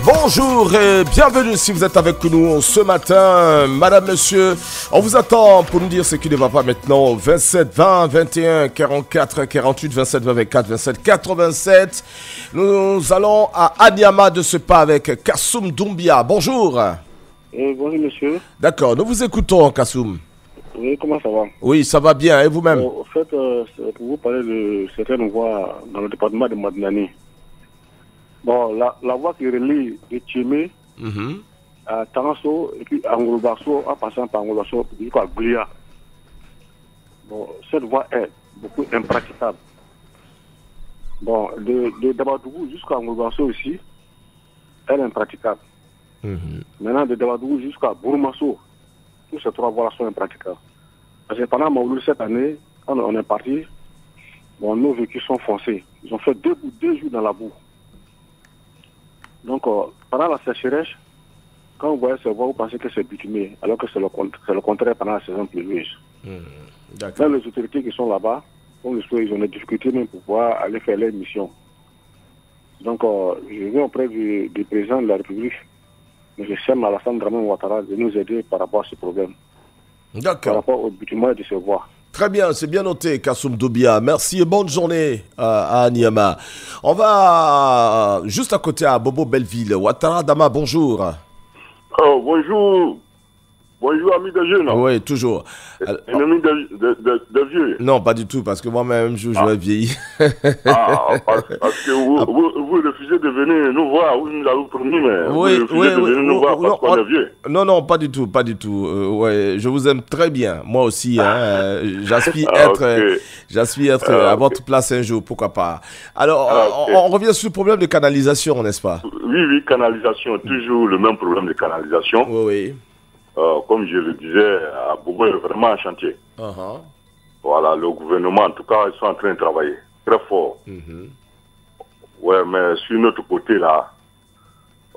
Bonjour et bienvenue si vous êtes avec nous ce matin. Madame, monsieur, on vous attend pour nous dire ce qui ne va pas maintenant. 27 20 21 44 48 27 20 24 27 87. Nous allons à Anyama de ce pas avec Kassoum Doumbia. Bonjour. Bonjour monsieur. D'accord, nous vous écoutons Kassoum. Oui, comment ça va? Oui, ça va bien, et vous-même? En fait, c'est pour vous parler de certaines voies dans le département de Madinani. Bon, la voie qui relie de Tchémé à Tangasso et puis à Ngolobasso, en passant par Ngolobasso jusqu'à Goulia. Bon, cette voie est beaucoup impraticable. Bon, de Dabadougou jusqu'à Ngolobasso aussi, elle est impraticable. Maintenant, de Dabadougou jusqu'à Bourmasso, tous ces trois voies sont impraticables. Parce que pendant Maouloul cette année, quand on est parti, bon, nos véhicules sont foncés. Ils ont fait deux jours dans la boue. Donc, pendant la sécheresse, quand vous voyez ces voies, vous pensez que c'est bitumé, alors que c'est le contraire pendant la saison pluvieuse. Même les autorités qui sont là-bas, ils ont des difficultés même pour pouvoir aller faire leur mission. Donc, je viens auprès du président de la République, M. Sem Alassane Dramane Ouattara, de nous aider par rapport à ce problème. D'accord. Par rapport au bitumage de ces voies. Très bien, c'est bien noté, Kassoum Doumbia. Merci et bonne journée à Anyama. On va juste à côté à Bobo Belleville. Ouattara Dama, bonjour. Oh, bonjour. Bonjour, amis de jeunes. Oui, toujours. Ennemi de vieux. Non, pas du tout, parce que moi-même, je vieilli. Parce que vous refusez de venir nous voir, vous nous avez promis, mais vous refusez de venir nous voir parce qu'on est vieux. Non, pas du tout, pas du tout. Ouais, je vous aime très bien, moi aussi. Hein, j'aspire être à votre place un jour, pourquoi pas. Alors, on revient sur le problème de canalisation, n'est-ce pas? Oui, canalisation, toujours le même problème de canalisation. Oui. Comme je le disais, à Bobo est vraiment en chantier. Voilà, le gouvernement, en tout cas, ils sont en train de travailler très fort. Ouais, mais sur notre côté, là,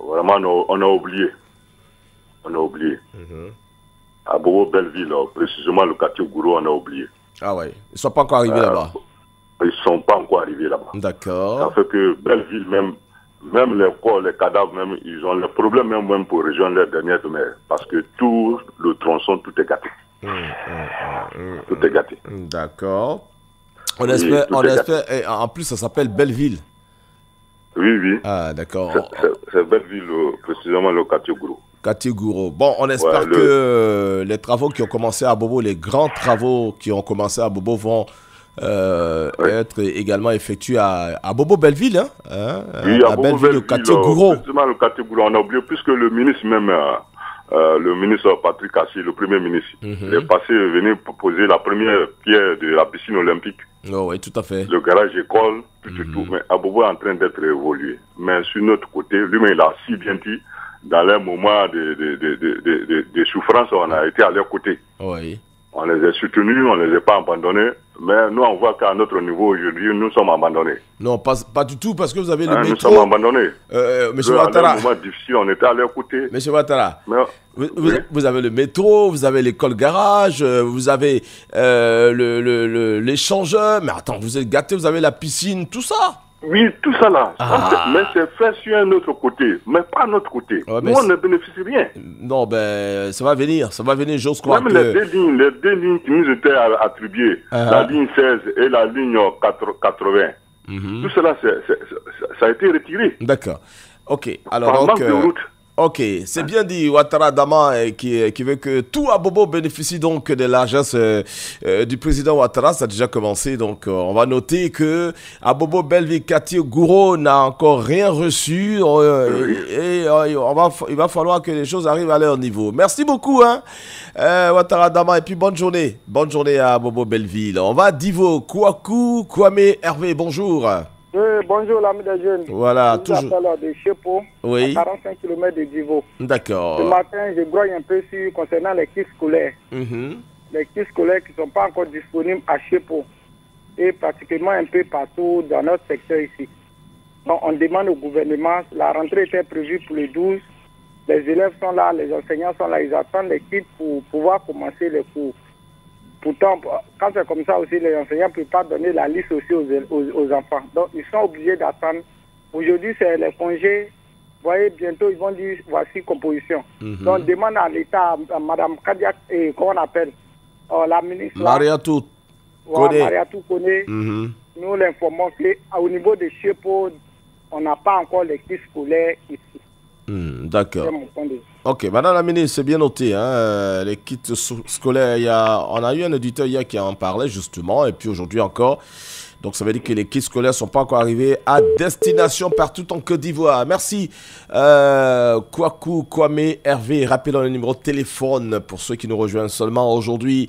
vraiment, on a oublié. À Bobo Belleville, précisément le quartier Gouro, on a oublié. Ah ouais, ils ne sont pas encore arrivés là-bas. Ils ne sont pas encore arrivés là-bas. D'accord. Ça fait que Belleville, même les corps, les cadavres, même, ils ont le problème même pour rejoindre leur dernière demeure. Parce que tout le tronçon, tout est gâté. Tout est gâté. D'accord. On espère, et en plus, ça s'appelle Belleville. Oui. Ah, d'accord. C'est Belleville, précisément le quartier Gouro. Quartier Gouro. Bon, on espère que les travaux qui ont commencé à Bobo, les grands travaux qui ont commencé à Bobo vont être également effectué à Bobo Belleville, oui, à Belleville, le quartier Gouro. Justement, le quartier Gouro, on a oublié, puisque le ministre même, le ministre Patrick Assi, le premier ministre, il est passé venir poser la première pierre de la piscine olympique. Oh, oui, tout à fait. Le garage école, tout. Mais à Bobo est en train d'être évolué. Mais sur notre côté, lui-même, il a si bien dit, dans les moments de souffrance, on a été à leur côté. Oui. On les a soutenus, on ne les a pas abandonnés. Mais nous, on voit qu'à notre niveau aujourd'hui, nous sommes abandonnés. Non, pas du tout, parce que vous avez le métro. Nous sommes abandonnés. Monsieur Ouattara. À un moment difficile, on était à leur côté. Monsieur Ouattara, vous avez le métro, vous avez l'école garage, vous avez l'échangeur. Mais attends, vous êtes gâtés, vous avez la piscine, tout ça. Oui, tout ça là. Mais c'est fait sur un autre côté, mais pas notre côté. Ouais, nous, on ne bénéficie rien. Non, ben, ça va venir, j'ose croire. Même les deux lignes qui nous étaient attribuées, la ligne 16 et la ligne 80, tout cela, ça a été retiré. D'accord. Ok, alors par manque de route. Ok, c'est bien dit, Ouattara Dama, qui veut que tout à Bobo bénéficie donc de l'argent du président Ouattara. Ça a déjà commencé, donc on va noter que à Bobo Belleville, quartier Gouro n'a encore rien reçu. Il va falloir que les choses arrivent à leur niveau. Merci beaucoup, Ouattara Dama, et puis bonne journée. Bonne journée à Bobo Belleville. On va à Divo, Kouakou, Kwame, Hervé, bonjour. Oui, bonjour l'ami des jeunes. Voilà, toujours. Je vous appelle de Chepo, oui. à 45 km de Divo. D'accord. Ce matin, je grogne un peu concernant les kits scolaires. Les kits scolaires qui ne sont pas encore disponibles à Chepo et pratiquement un peu partout dans notre secteur ici. Donc, on demande au gouvernement, la rentrée était prévue pour le 12. Les élèves sont là, les enseignants sont là, ils attendent les kits pour pouvoir commencer les cours. Pourtant, quand c'est comme ça aussi, les enseignants ne peuvent pas donner la liste aussi aux enfants. Donc, ils sont obligés d'attendre. Aujourd'hui, c'est les congés voyez, bientôt, ils vont dire, voici composition. Donc, demande à l'État, à Mme Kadiak, et comment on appelle, la ministre... Mariatou Kone. Mariatou Kone. Nous l'informons qu'au niveau de Chepo, on n'a pas encore les kits scolaires ici. D'accord. Ok, madame la ministre, c'est bien noté. Hein, les kits scolaires, on a eu un auditeur hier qui en parlait justement, et puis aujourd'hui encore. Donc ça veut dire que les kits scolaires ne sont pas encore arrivés à destination partout en Côte d'Ivoire. Merci Kwaku, Kwame, Hervé. Rappelons le numéro de téléphone pour ceux qui nous rejoignent seulement aujourd'hui.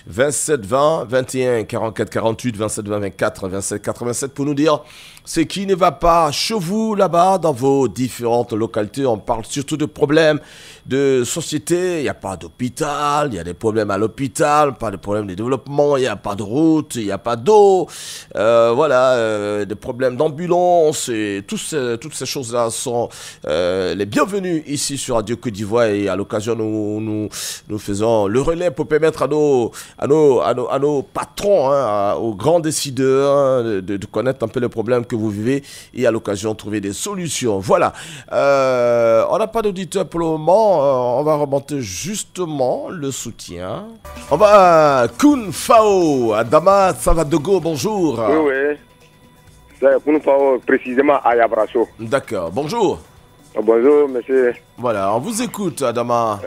27 20 21 44 48, 27 20 24 27 87 pour nous dire ce qui ne va pas chez vous là-bas dans vos différentes localités. On parle surtout de problèmes de société. Il n'y a pas d'hôpital, il y a des problèmes à l'hôpital, pas de problèmes de développement, il n'y a pas de route, il n'y a pas d'eau. Des problèmes d'ambulance et toutes ces choses-là sont les bienvenues ici sur Radio Côte d'Ivoire et à l'occasion nous faisons le relais pour permettre à nos patrons, aux grands décideurs de connaître un peu les problèmes que vous vivez et à l'occasion trouver des solutions. Voilà. On n'a pas d'auditeur pour le moment. On va remonter justement le soutien. On va Kun Fao, Adama Savadogo, bonjour. Oui. C'est Kun Fao, précisément à Yabrasso. D'accord. Bonjour. Bonjour, monsieur. Voilà, on vous écoute, Adama.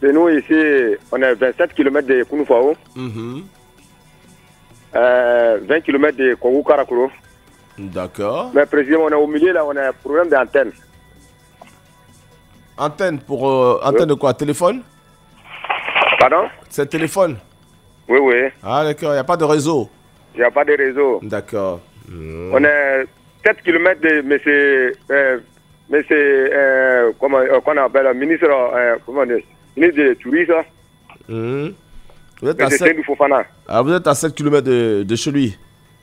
C'est nous ici, on est 27 km de Kun Fao. 20 km de Kogou Karakuro. D'accord. Mais précisément, on est au milieu, là, on a un problème d'antenne. Antenne pour... antenne de quoi? Téléphone? Pardon? C'est téléphone? Oui. Ah, d'accord, il n'y a pas de réseau? Il n'y a pas de réseau. D'accord. On est 7 km de... Mais c'est... comment on appelle? Ministre... ministre de tourisme. Vous êtes à 7... vous êtes à 7 km de chez lui?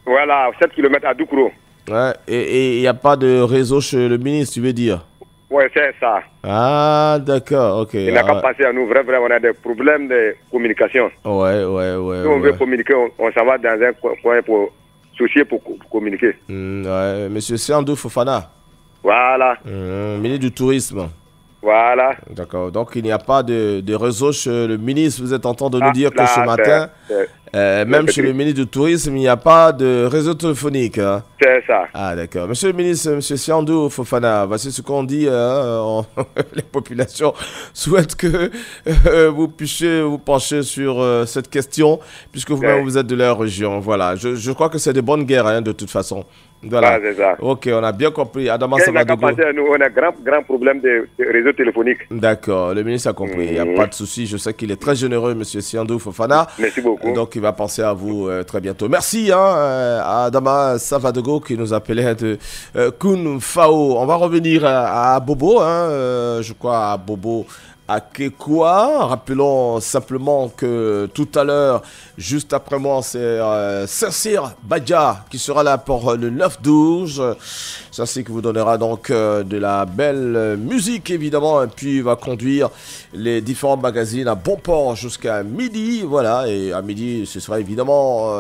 Voilà, 7 km à Doukouro. Ouais, et il n'y a pas de réseau chez le ministre, tu veux dire? Oui, c'est ça. Ah, d'accord, ok. Il n'a qu'à passer à nous, vraiment, on a des problèmes de communication. Ouais. Si on veut communiquer, on s'en va dans un coin pour soucier pour communiquer. Ouais, monsieur Siandou Fofana. Voilà. Ministre du Tourisme. Voilà. D'accord, donc il n'y a pas de réseau chez le ministre. Vous êtes en train de nous dire que ce matin, même chez le ministre du Tourisme, il n'y a pas de réseau téléphonique. Hein. C'est ça. Ah, d'accord. Monsieur le ministre, monsieur Siandou Fofana, voici ce qu'on dit. Les populations souhaitent que vous puissiez vous pencher sur cette question, puisque vous-même vous êtes de leur région. Voilà. Je crois que c'est de bonnes guerres, de toute façon. Voilà. C'est ça. Ok, on a bien compris. Adama Savadogo. Nous, on a grand problème de réseau téléphonique. D'accord, le ministre a compris. Il n'y a pas de souci. Je sais qu'il est très généreux, monsieur Siandou Fofana. Merci beaucoup. Donc, il va penser à vous très bientôt. Merci à Adama Savadogo qui nous appelait de Kun Fao. On va revenir à Bobo, je crois à Bobo Akekwa. Rappelons simplement que tout à l'heure, juste après moi, c'est Saint-Cyr Badja qui sera là pour le 9-12. Ça, c'est qui vous donnera donc de la belle musique, évidemment, et puis il va conduire les différents magazines à bon port jusqu'à midi. Voilà, et à midi, ce sera évidemment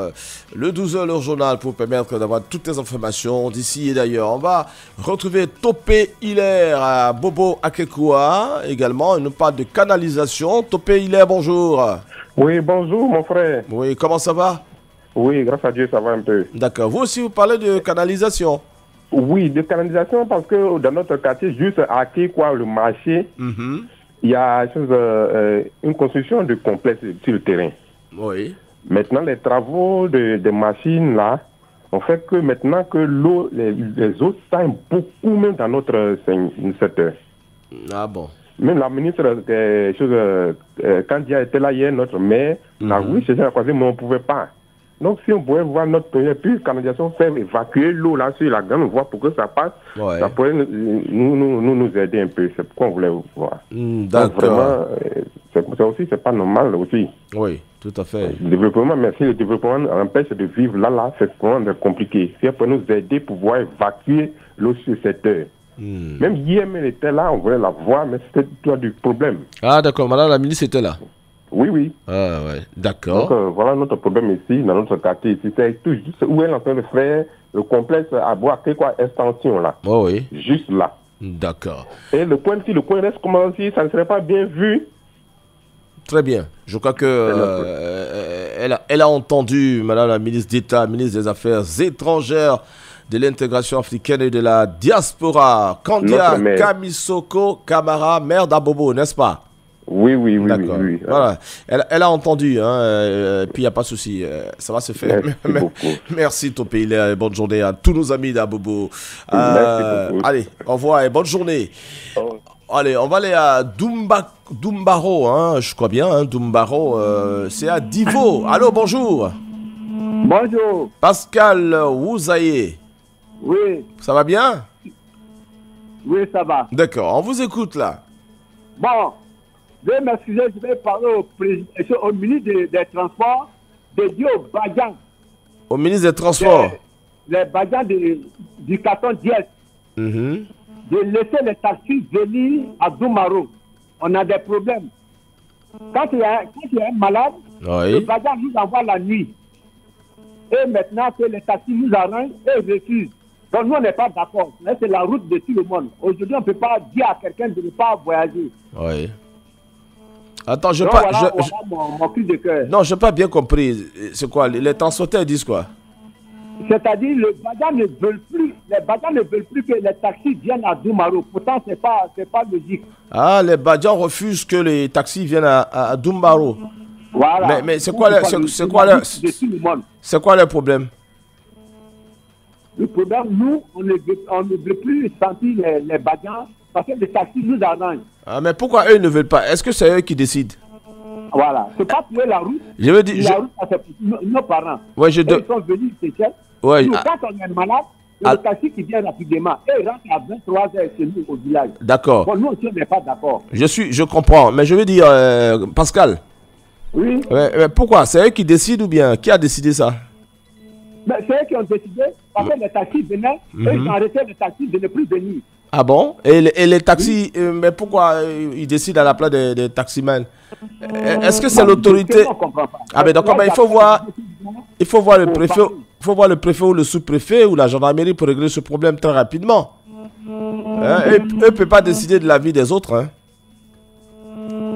le 12h, le journal, pour permettre d'avoir toutes les informations d'ici et d'ailleurs. On va retrouver Topé Hilaire à Bobo Akekwa également. Il nous parle de canalisation. Topé Hilaire, bonjour. Oui, bonjour mon frère. Oui, comment ça va? Oui, grâce à Dieu, ça va un peu. D'accord. Vous aussi, vous parlez de canalisation? Oui, de canalisation parce que dans notre quartier, juste à Akekwa, le marché, il y a une construction de complexe sur le terrain. Oui. Maintenant, les travaux des machines là ont fait que maintenant que l'eau, les eaux saignent beaucoup même dans notre secteur. Ah bon? Même la ministre, quand il était là hier, notre maire, oui, c'est croisé, mais on ne pouvait pas. Donc, si on pouvait voir notre première canalisation faire évacuer l'eau là sur la grande voie pour que ça passe, ça pourrait nous aider un peu. C'est pourquoi on voulait voir. D'accord. Vraiment, ça aussi, c'est pas normal aussi. Oui, tout à fait. Le développement, mais si le développement empêche de vivre là, c'est vraiment compliqué. Si on peut nous aider pour pouvoir évacuer l'eau sur cette heure. Même hier, elle était là, on voulait la voir, mais c'était toi du problème. Ah, d'accord, madame la ministre était là. Oui. Ah, ouais, d'accord. Donc, voilà notre problème ici, dans notre quartier ici. C'est tout juste où elle est en train de faire le complexe à bois, quoi, extension là. Oh, oui. Juste là. D'accord. Et le coin reste comment si ça ne serait pas bien vu. Très bien. Je crois que elle a entendu, Madame la ministre d'État, ministre des Affaires étrangères, de l'intégration africaine et de la diaspora, Kandia Kamisoko Kamara, maire d'Abobo, n'est-ce pas? Oui. Voilà. Elle a entendu, hein, puis il n'y a pas de souci, ça va se faire. Merci Topé, bonne journée à tous nos amis d'Abobo. Allez, au revoir et bonne journée. Allez, on va aller à Dumbaro, hein, je crois bien, hein, Dumbaro, c'est à Divo. Allô, bonjour. Bonjour. Pascal Wouzaye. Oui. Ça va bien? Oui, ça va. D'accord, on vous écoute là. Bon, je vais m'excuser, je vais parler au ministre des Transports, dédié au Badjan. Au ministre des Transports? Les Badjans du carton Diès. De laisser les taxis venir à Doumaro. On a des problèmes. Quand il y a un malade, le Badjan nous envoie la nuit. Et maintenant que les taxis nous arrangent, ils refusent. Donc nous, on n'est pas d'accord. C'est la route de tout le monde. Aujourd'hui, on ne peut pas dire à quelqu'un de ne pas voyager. Oui. Attends, mon cri de cœur. Non, je n'ai pas bien compris. C'est quoi? Les transporteurs disent quoi? C'est-à-dire, les Badjans ne veulent plus que les taxis viennent à Doumaro. Pourtant, c'est pas logique. Ah, les Badjans refusent que les taxis viennent à Doumaro. Voilà. Mais c'est quoi le problème? Le problème, nous, on ne veut plus sentir les Badjans parce que les taxis nous arrangent. Ah, mais pourquoi eux ne veulent pas? Est-ce que c'est eux qui décident? Voilà. C'est pas pour la route. Je veux dire, la route, c'est pour nos parents. Ouais, ils sont venus ici. Ouais, quand on est malade, il y a le taxi qui vient rapidement. Et il rentre à 23h chez nous au village. D'accord. Bon, nous aussi, on n'est pas d'accord. Je comprends. Mais je veux dire, Pascal. Oui. Mais pourquoi? C'est eux qui décident ou bien? Qui a décidé ça? Mais c'est eux qui ont décidé. Parce que les taxis venaient et ils ont arrêté les taxis de ne plus venir. Ah bon? Et les taxis, mais pourquoi ils décident à la place des taximans? Est-ce que c'est l'autorité? Ah, mais d'accord, mais il faut voir le préfet. Il faut voir le préfet ou le sous-préfet ou la gendarmerie pour régler ce problème très rapidement. Eux ne peuvent pas décider de la vie des autres. Hein.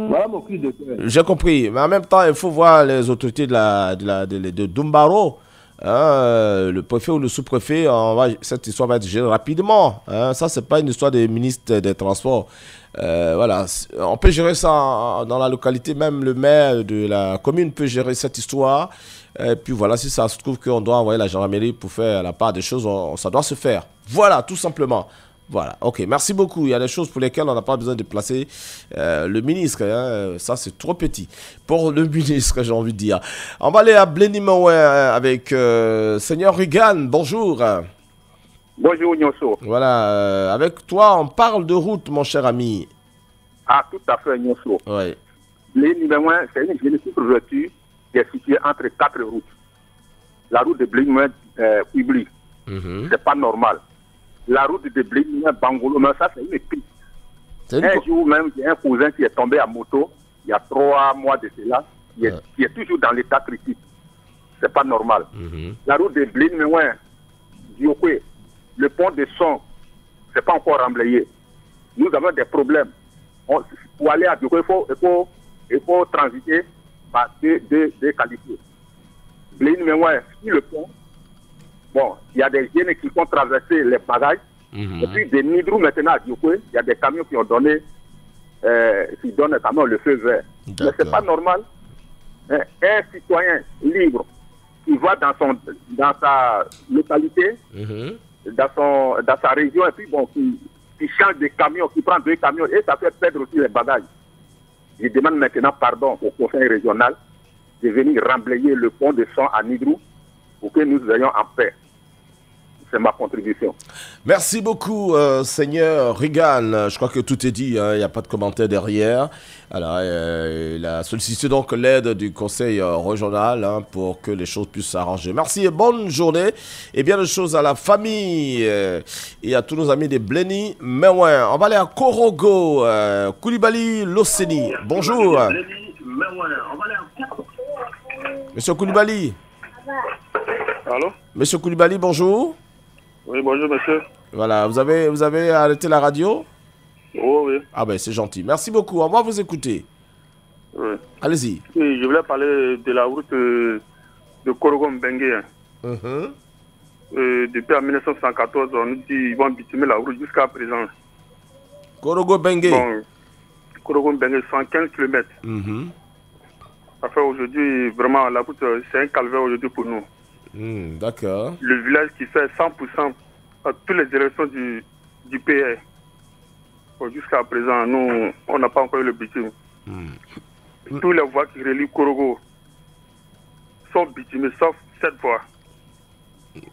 Voilà mon cri de cœur. J'ai compris. Mais en même temps, il faut voir les autorités de Dumbaro. Le préfet ou le sous-préfet, cette histoire va être gérée rapidement. Ça, c'est pas une histoire des ministres des Transports. Voilà, on peut gérer ça dans la localité, même le maire de la commune peut gérer cette histoire. Et puis voilà, si ça se trouve qu'on doit envoyer la gendarmerie pour faire la part des choses, ça doit se faire. Voilà, tout simplement. Voilà, ok, merci beaucoup. Il y a des choses pour lesquelles on n'a pas besoin de placer le ministre. Ça, c'est trop petit pour le ministre, j'ai envie de dire. On va aller à Blénimaoué avec Seigneur Regan. Bonjour. Bonjour, Nyoso. Voilà, avec toi, on parle de route, mon cher ami. Ah, tout à fait, Nyoso. Oui. Blénimaoué, c'est une génétique revêtue qui est située entre 4 routes. La route de Blénimaoué-Quibli, c'est pas normal. La route de Blénimaoué Bangolo, mais ça c'est une piste. Un jour même, j'ai un cousin qui est tombé à moto, il y a 3 mois de cela, qui est toujours dans l'état critique. C'est pas normal. La route de Blénimaoué, Diokwe, le pont de Son, c'est pas encore remblayé. Nous avons des problèmes. Pour aller à Diokwe, il faut transiter par deux qualités. Blénimaoué, sur le pont, bon, il y a des jeunes qui vont traverser les bagages. Et puis de Nidrou maintenant à Diokwe, il y a des camions qui ont donné, qui donnent les camions le feu vert. Mais c'est pas normal. Un citoyen libre qui va dans sa localité, dans sa région, et puis bon, qui change de camion, qui prend 2 camions, et ça fait perdre aussi les bagages. Je demande maintenant pardon au conseil régional de venir remblayer le pont de Son à Nidrou pour que nous ayons en paix. C'est ma contribution. Merci beaucoup, Seigneur Regan. Je crois que tout est dit, il n'y a pas de commentaire derrière. Alors, il a sollicité donc l'aide du conseil régional pour que les choses puissent s'arranger. Merci et bonne journée. Et bien de choses à la famille et à tous nos amis de Bléni. Mais ouais, on va aller à Korogo, Koulibaly Loseni. Bonjour. Monsieur Koulibaly. Allô? Monsieur Koulibaly, bonjour. Oui, bonjour, monsieur. Voilà, vous avez arrêté la radio? Oui. Ah ben c'est gentil. Merci beaucoup, on va vous écouter. Oui. Allez-y. Oui, je voulais parler de la route de Korogo-Mbengue. Depuis en 1914, on nous dit qu'ils vont bitumer la route jusqu'à présent. Korogo-Mbengue. Bon, Korogo-Mbengue, 115 km. Ça fait aujourd'hui, vraiment, la route, c'est un calvaire aujourd'hui pour nous. D'accord. Le village qui fait 100% à toutes les directions du pays. Bon, jusqu'à présent, nous, on n'a pas encore eu le bitume. Tous les voies qui relient Korogo sont bitumées, sauf cette voie.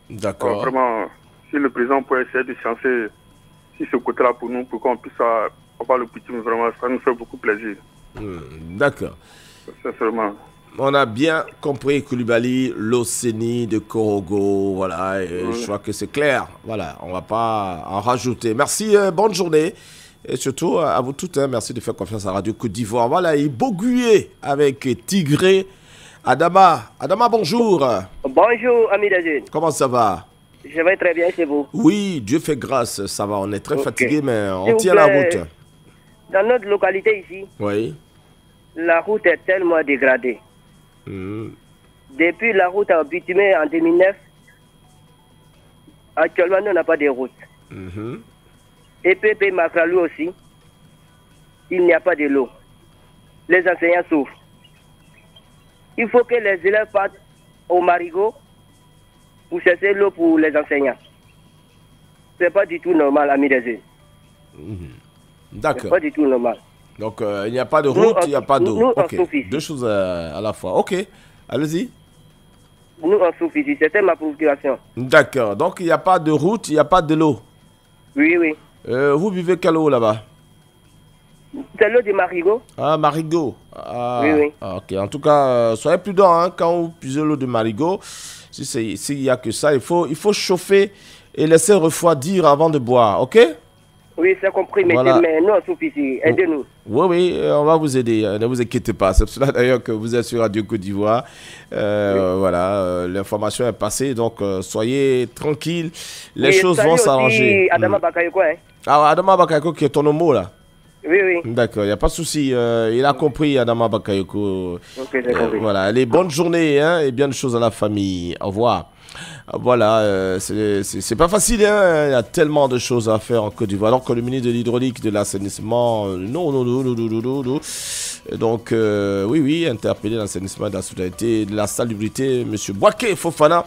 D'accord. Vraiment, si le président peut essayer de chancer si ce côté-là pour nous, pour qu'on puisse avoir le bitume, vraiment, ça nous fait beaucoup plaisir. D'accord. Sincèrement. On a bien compris Koulibaly, l'Océanie de Korogo, voilà, et je crois que c'est clair, voilà, on ne va pas en rajouter. Merci, bonne journée, et surtout à vous toutes, merci de faire confiance à Radio Côte d'Ivoire. Voilà, et Boguye avec Tigré, Adama, bonjour. Bonjour, ami Dazine. Comment ça va? Je vais très bien chez vous. Oui, Dieu fait grâce, ça va, on est très fatigué, mais on tient la route. Dans notre localité ici, oui, la route est tellement dégradée. Depuis la route a bitumé en 2009, actuellement nous n'a pas de route. Et Pépé Macralou aussi, il n'y a pas de l'eau. Les enseignants souffrent. Il faut que les élèves partent au Marigot pour chercher l'eau pour les enseignants. C'est pas du tout normal, ami des yeux. D'accord. C'est pas du tout normal. Donc, il n'y a pas de route, il n'y a pas d'eau. Ok, deux choses à la fois. Ok, allez-y. Nous, on souffre ici. C'était ma préoccupation. D'accord. Donc, il n'y a pas de route, il n'y a pas de l'eau. Oui, oui. Vous buvez quelle eau là-bas? C'est l'eau du Marigot. Ah, Marigot. Oui, oui. Ok. En tout cas, soyez prudents quand vous puisez l'eau de Marigot. S'il n'y a que ça, il faut chauffer et laisser refroidir avant de boire. Ok? Oui, c'est compris, mais, voilà. Mais nous, on souffre ici. Aidez-nous. Oui, on va vous aider. Ne vous inquiétez pas. C'est pour cela d'ailleurs que vous êtes sur Radio Côte d'Ivoire. Voilà, l'information est passée. Donc, soyez tranquilles. Les choses vont s'arranger. Adama Bakayoko, hein? Ah, Adama Bakayoko qui est ton homo là? Oui, oui. D'accord, il n'y a pas de souci. Il a compris, Adama Bakayoko. Ok, j'ai compris. Voilà, allez, bonne journée et bien de choses à la famille. Au revoir. Voilà, c'est pas facile, il y a tellement de choses à faire en Côte d'Ivoire. Alors que le ministre de l'hydraulique, de l'assainissement, non. Donc, oui, interpeller l'assainissement, de la solidarité, de la salubrité, M. Bouaké Fofana.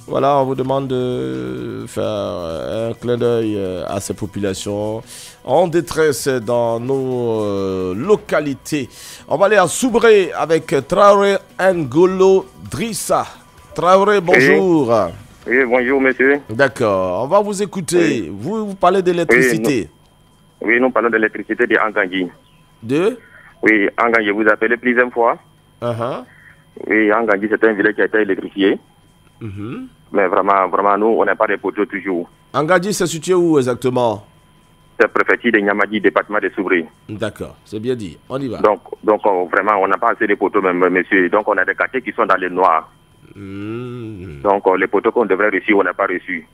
Voilà, on vous demande de faire un clin d'œil à ces populations en détresse dans nos localités. On va aller à Soubré avec Traoré Ngolo Drissa. Traoré, bonjour. Oui, bonjour, monsieur. D'accord, on va vous écouter. Oui. Vous parlez d'électricité. Oui, nous parlons d'électricité de Angangui. De? Oui, Angangui, vous appelez plusieurs fois. Oui, Angangui, c'est un village qui a été électrifié. Mais vraiment, nous, on n'a pas de poteaux toujours. Angangui, c'est situé où exactement? C'est préfecture de Niamadi, département de Soubré. D'accord, c'est bien dit. On y va. Donc vraiment, on n'a pas assez de poteaux, même, monsieur. Donc, on a des quartiers qui sont dans les noirs. Donc, les poteaux qu'on devrait reçu, on n'a pas reçu.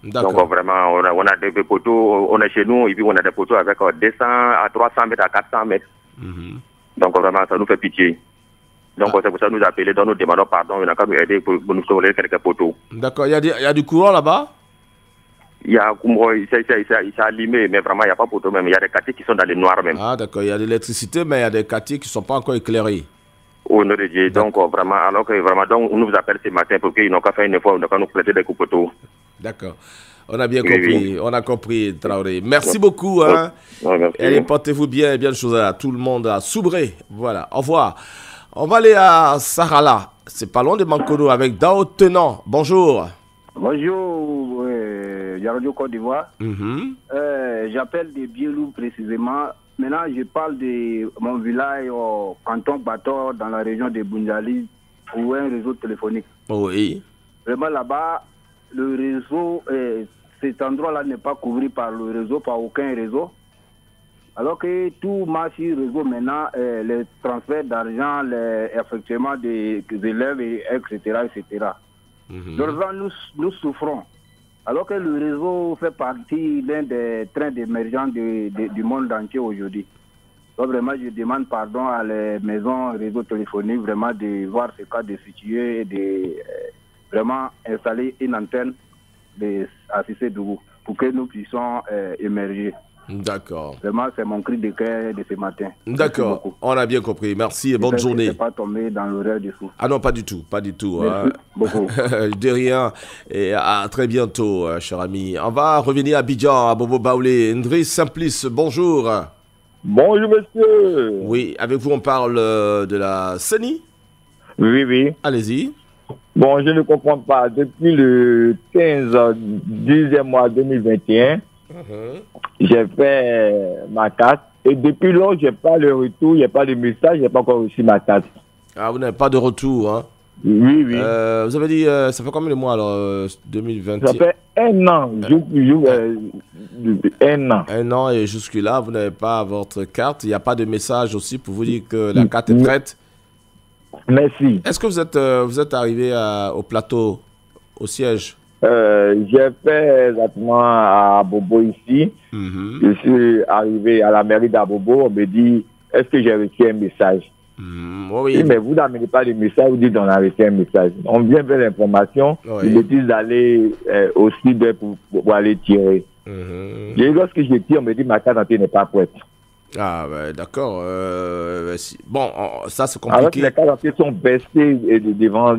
Donc, vraiment, on a des poteaux, on est chez nous, et puis on a des poteaux avec 200 à 300 mètres à 400 mètres. Donc, vraiment, ça nous fait pitié. Donc, c'est pour ça que nous appelons, donc nous demandons pardon, on a qu'à nous aider pour nous sauver quelques poteaux. D'accord, il y a du courant là-bas? Il y a c'est allumé, mais vraiment, il n'y a pas de poteau même. Il y a des quartiers qui sont dans les noirs même. Ah, d'accord, il y a de l'électricité, mais il y a des quartiers qui ne sont pas encore éclairés. Au nom de Dieu. Donc, vraiment, alors que vraiment, donc, on nous appelle ce matin pour qu'ils n'ont qu'à faire une fois, on n'a qu'à nous prêter des coups poteaux. D'accord. On a bien compris. Oui. On a compris, Traoré. Merci beaucoup. Hein. Merci. Allez, portez-vous bien et bien de choses à tout le monde à Soubré. Voilà. Au revoir. On va aller à Sarala. C'est pas loin de Mankono avec Dao Tenant. Bonjour. Bonjour, Radio Côte d'Ivoire. J'appelle de Bielou précisément. Maintenant, je parle de mon village au canton Bator, dans la région de Bunjali, où un réseau téléphonique. Oui. Vraiment là-bas, le réseau, cet endroit-là n'est pas couvert par le réseau, par aucun réseau. Alors que tout marche sur le réseau maintenant, les transferts d'argent, effectivement des élèves, etc. Donc nous souffrons. Alors que le réseau fait partie d'un des trains d'émergence du monde entier aujourd'hui. Donc vraiment, je demande pardon à les maisons réseau téléphonique vraiment de voir ce cas de situer et de vraiment installer une antenne à Cissé-Dougou pour que nous puissions émerger. D'accord. Vraiment, c'est mon cri de cœur de ce matin. D'accord, on a bien compris. Merci et bonne journée. Je ne pas tomber dans l'horaire du fou. Ah non, pas du tout, pas du tout. Merci beaucoup. De rien. Et à très bientôt, cher ami. On va revenir à Abidjan, à Bobo Baoulé. Ndri Simplice, bonjour. Bonjour, monsieur. Oui, avec vous, on parle de la CENI. Oui, oui. Allez-y. Bon, je ne comprends pas. Depuis le 15 10e mois 2021, j'ai fait ma carte. Et depuis lors, je n'ai pas le retour, il n'y a pas de message, je n'ai pas encore reçu ma carte. Ah, vous n'avez pas de retour, hein? Oui, oui. Vous avez dit, ça fait combien de mois alors, 2021? Ça fait un an. Un an. Un an et jusque-là, vous n'avez pas votre carte. Il n'y a pas de message aussi pour vous dire que la carte est prête? Merci. Est-ce que vous êtes arrivé au plateau, au siège? J'ai fait exactement à Bobo ici. Je suis arrivé à la mairie d'Abobo. On me dit, est-ce que j'ai reçu un message? Oui. Mais vous n'amenez pas de message, vous dites on a reçu un message. On vient vers l'information, ils me disent d'aller au sud pour aller tirer. Et lorsque je tire, on me dit ma carte d'identité n'est pas prête. Ah, ouais, d'accord. Bon, ça c'est compliqué. Alors que les cartes d'identité sont baissées devant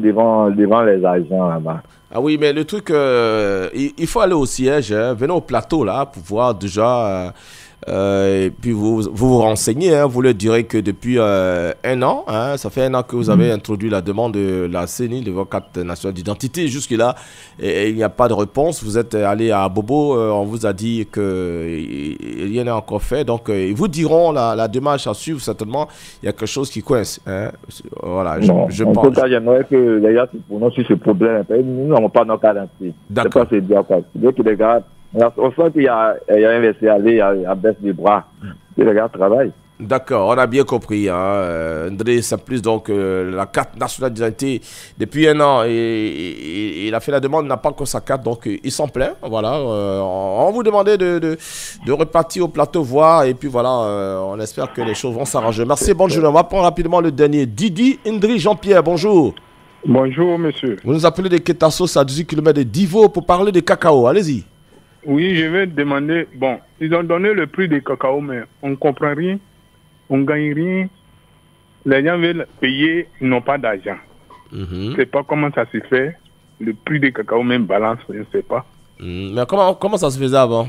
les agents là-bas. Ah oui, mais le truc, il faut aller au siège, hein. Venez au plateau là pour voir déjà, et puis vous renseignez, hein. Vous leur direz que depuis un an, hein, ça fait un an que vous avez introduit la demande de la CENI, de votre carte nationale d'identité. Jusque-là, il n'y a pas de réponse. Vous êtes allé à Bobo, on vous a dit qu'il y en a encore fait. Donc, ils vous diront la démarche à suivre. Certainement, il y a quelque chose qui coince. Hein. Voilà, je pense. En tout cas, j'aimerais que les gars se prononcent sur ce problème. Nous n'avons pas nos cas d'identité. D'accord. C'est pas dire quoi. C'est que les gars, on sent qu'il y a un laisser-aller à baisse des bras. Et les gars travaillent. D'accord, on a bien compris. André Simplice, donc la carte nationale d'identité, depuis un an, il a fait la demande, il n'a pas encore sa carte, donc il s'en plaint. Voilà, on vous demandait de repartir au plateau voir, et puis voilà, on espère que les choses vont s'arranger. Merci, bonne journée. On va prendre rapidement le dernier. Didi Indri Jean-Pierre, bonjour. Bonjour, monsieur. Vous nous appelez de Ketasos à 18 km de Divo pour parler de cacao. Allez-y. Oui, je vais demander. Bon, ils ont donné le prix du cacao, mais on ne comprend rien. On ne gagne rien. Les gens veulent payer, ils n'ont pas d'argent. Je ne sais pas comment ça se fait. Le prix du cacao même balance, je ne sais pas. Mais comment ça se faisait avant?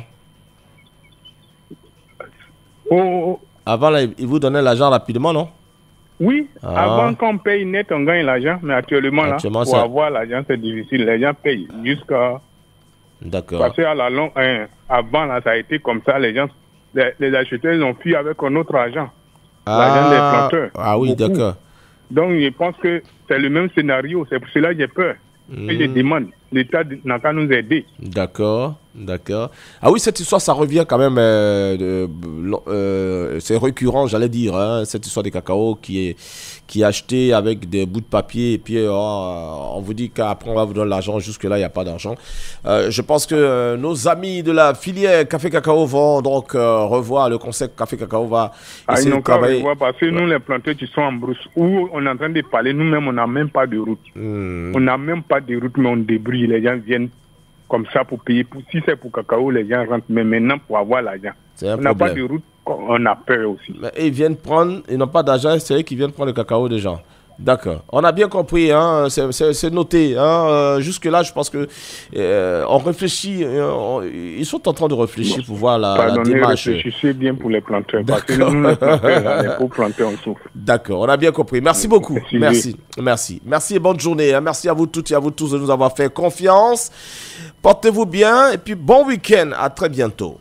Avant, là, ils vous donnaient l'argent rapidement, non? Oui, avant qu'on paye net, on gagne l'argent. Mais actuellement, là, pour avoir l'argent, c'est difficile. Les gens payent jusqu'à... D'accord. Parce qu'à la longue, avant, là, ça a été comme ça. Les gens, les acheteurs, ils ont fui avec un autre argent. L'argent des planteurs. Ah oui, d'accord. Donc, je pense que c'est le même scénario. C'est pour cela que j'ai peur. Et je demande. L'État n'a qu'à nous aider. D'accord, d'accord. Ah oui, cette histoire, ça revient quand même. C'est récurrent, j'allais dire. Hein, cette histoire des cacao qui est acheté avec des bouts de papier. Et puis, on vous dit qu'après, on va vous donner l'argent. Jusque-là, il n'y a pas d'argent. Je pense que nos amis de la filière Café Cacao vont donc revoir le concept Café Cacao. Va essayer de travailler. Parce que nous, les planteurs qui sont en brousse, où on est en train de parler, nous-mêmes, on n'a même pas de route. On n'a même pas de route, mais on débrouille. Les gens viennent comme ça pour payer. Si c'est pour cacao, les gens rentrent. Mais maintenant, pour avoir l'argent, on n'a pas de route, on a peur aussi. Mais ils viennent prendre, ils n'ont pas d'argent, c'est eux qui viennent prendre le cacao des gens. D'accord. On a bien compris, hein, c'est noté. Hein, jusque-là, je pense que on réfléchit, ils sont en train de réfléchir pour voir la démarche. Réfléchissez bien pour les planteurs. Parce que nous, les planteurs, les pauvres planteurs, on souffre. D'accord, on a bien compris. Merci beaucoup. Merci et bonne journée. Merci à vous toutes et à vous tous de nous avoir fait confiance. Portez-vous bien et puis bon week-end. À très bientôt.